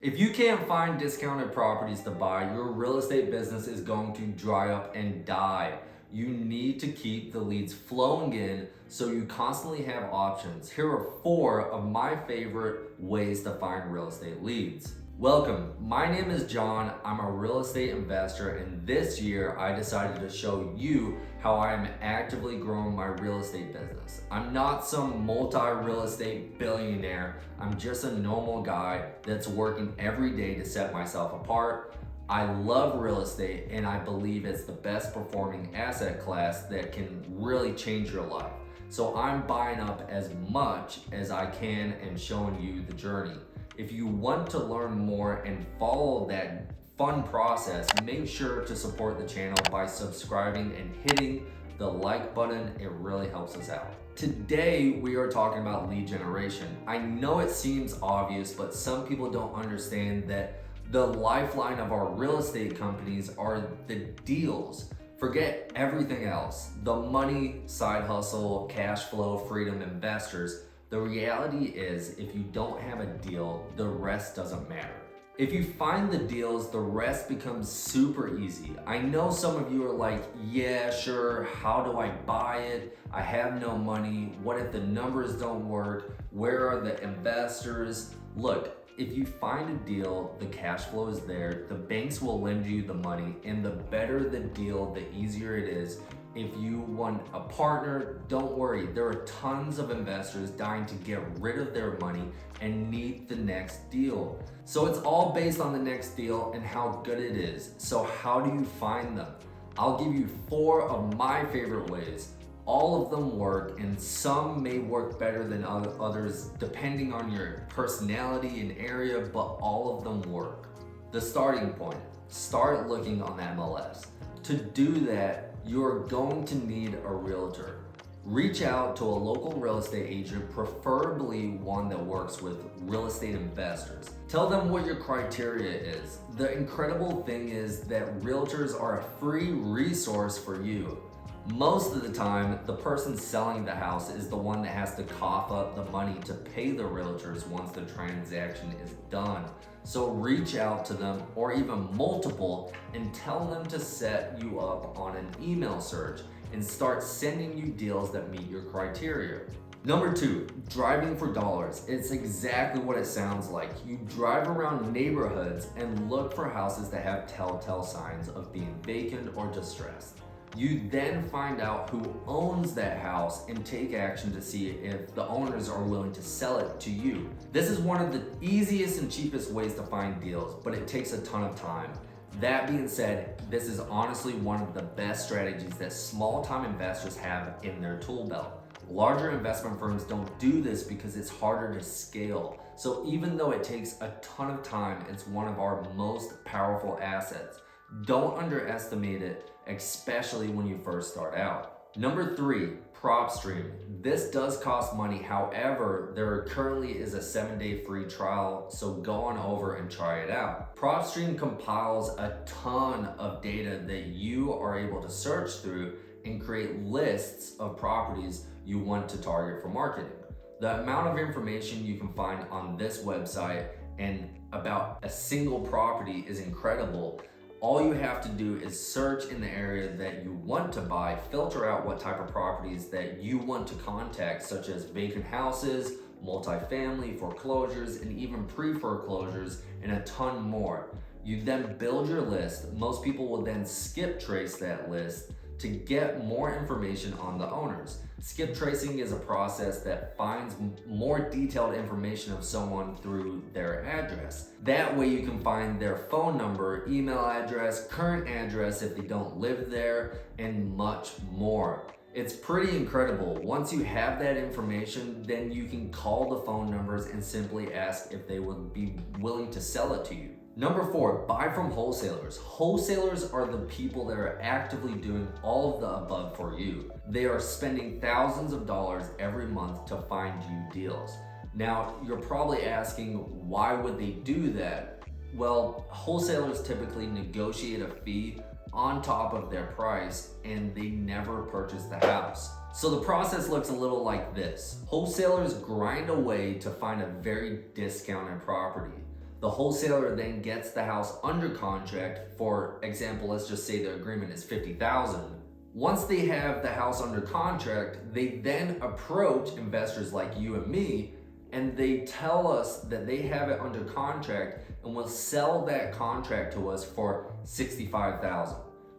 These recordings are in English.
If you can't find discounted properties to buy, your real estate business is going to dry up and die. You need to keep the leads flowing in so you constantly have options. Here are 4 of my favorite ways to find real estate leads. Welcome, my name is John. I'm a real estate investor, and this year I decided to show you how I am actively growing my real estate business. I'm not some multi-real estate billionaire. I'm just a normal guy that's working every day to set myself apart. I love real estate, and I believe it's the best performing asset class that can really change your life. So I'm buying up as much as I can and showing you the journey. If you want to learn more and follow that fun process, make sure to support the channel by subscribing and hitting the like button. It really helps us out. Today, we are talking about lead generation. I know it seems obvious, but some people don't understand that the lifeline of our real estate companies are the deals. Forget everything else. The money, side hustle, cash flow, freedom, investors. The reality is, if you don't have a deal, the rest doesn't matter. If you find the deals, the rest becomes super easy. I know some of you are like, yeah, sure, how do I buy it? I have no money. What if the numbers don't work? Where are the investors? Look, if you find a deal, the cash flow is there, the banks will lend you the money, and the better the deal, the easier it is. If you want a partner, don't worry. There are tons of investors dying to get rid of their money and need the next deal. So it's all based on the next deal and how good it is. So how do you find them? I'll give you 4 of my favorite ways. All of them work, and some may work better than others depending on your personality and area, but all of them work. The starting point, start looking on the MLS. To do that, you're going to need a realtor. Reach out to a local real estate agent, preferably one that works with real estate investors. Tell them what your criteria is. The incredible thing is that realtors are a free resource for you. Most of the time, the person selling the house is the one that has to cough up the money to pay the realtors once the transaction is done. So reach out to them, or even multiple, and tell them to set you up on an email search and start sending you deals that meet your criteria. Number 2, driving for dollars. It's exactly what it sounds like. You drive around neighborhoods and look for houses that have telltale signs of being vacant or distressed. You then find out who owns that house and take action to see if the owners are willing to sell it to you. This is one of the easiest and cheapest ways to find deals, but it takes a ton of time. That being said, this is honestly one of the best strategies that small-time investors have in their tool belt. Larger investment firms don't do this because it's harder to scale. So even though it takes a ton of time, it's one of our most powerful assets. Don't underestimate it, especially when you first start out. Number 3, prop stream. This does cost money. However, there currently is a 7-day free trial, so go on over and try it out. Prop stream compiles a ton of data that you are able to search through and create lists of properties you want to target for marketing. The amount of information you can find on this website and about a single property is incredible. All you have to do is search in the area that you want to buy, filter out what type of properties that you want to contact, such as vacant houses, multifamily, foreclosures, and even pre-foreclosures, and a ton more. You then build your list. Most people will then skip trace that list to get more information on the owners. Skip tracing is a process that finds more detailed information of someone through their address. That way you can find their phone number, email address, current address if they don't live there, and much more. It's pretty incredible. Once you have that information, then you can call the phone numbers and simply ask if they would be willing to sell it to you. Number 4, buy from wholesalers. Wholesalers are the people that are actively doing all of the above for you. They are spending thousands of dollars every month to find you deals. Now, you're probably asking, why would they do that? Well, wholesalers typically negotiate a fee on top of their price, and they never purchase the house. So the process looks a little like this. Wholesalers grind away to find a very discounted property. The wholesaler then gets the house under contract. For example, let's just say the agreement is $50,000. Once they have the house under contract, they then approach investors like you and me, and they tell us that they have it under contract and will sell that contract to us for $65,000.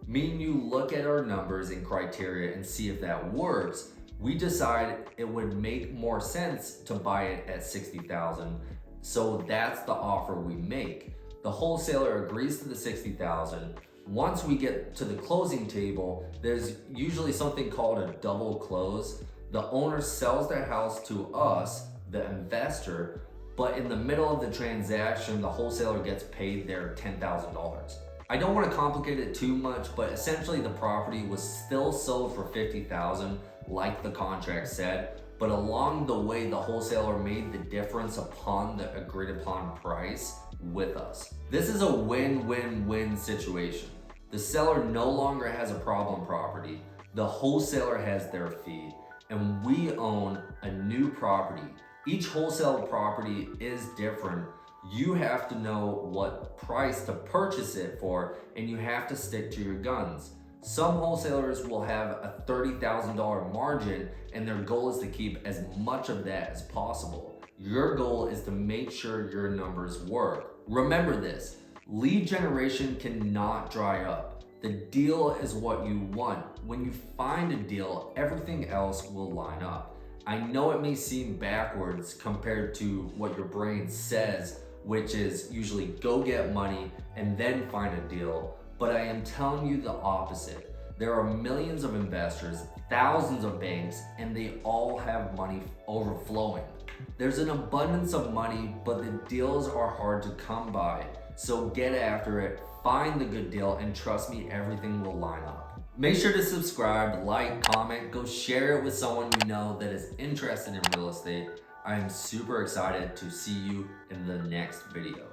Me and you look at our numbers and criteria and see if that works. We decide it would make more sense to buy it at $60,000. So that's the offer we make. The wholesaler agrees to the $60,000. Once we get to the closing table, there's usually something called a double close. The owner sells their house to us, the investor, but in the middle of the transaction, the wholesaler gets paid their $10,000. I don't want to complicate it too much, but essentially the property was still sold for $50,000 like the contract said, but along the way the wholesaler made the difference upon the agreed upon price with us. This is a win-win-win situation. The seller no longer has a problem property, the wholesaler has their fee, and we own a new property. Each wholesale property is different. You have to know what price to purchase it for, and you have to stick to your guns. Some wholesalers will have a $30,000 margin, and their goal is to keep as much of that as possible. Your goal is to make sure your numbers work. Remember this, lead generation cannot dry up. The deal is what you want. When you find a deal, everything else will line up. I know it may seem backwards compared to what your brain says, which is usually go get money and then find a deal, but I am telling you the opposite. There are millions of investors, thousands of banks, and they all have money overflowing. There's an abundance of money, but the deals are hard to come by. So get after it, find the good deal, and trust me, everything will line up. Make sure to subscribe, like, comment, go share it with someone you know that is interested in real estate. I am super excited to see you in the next video.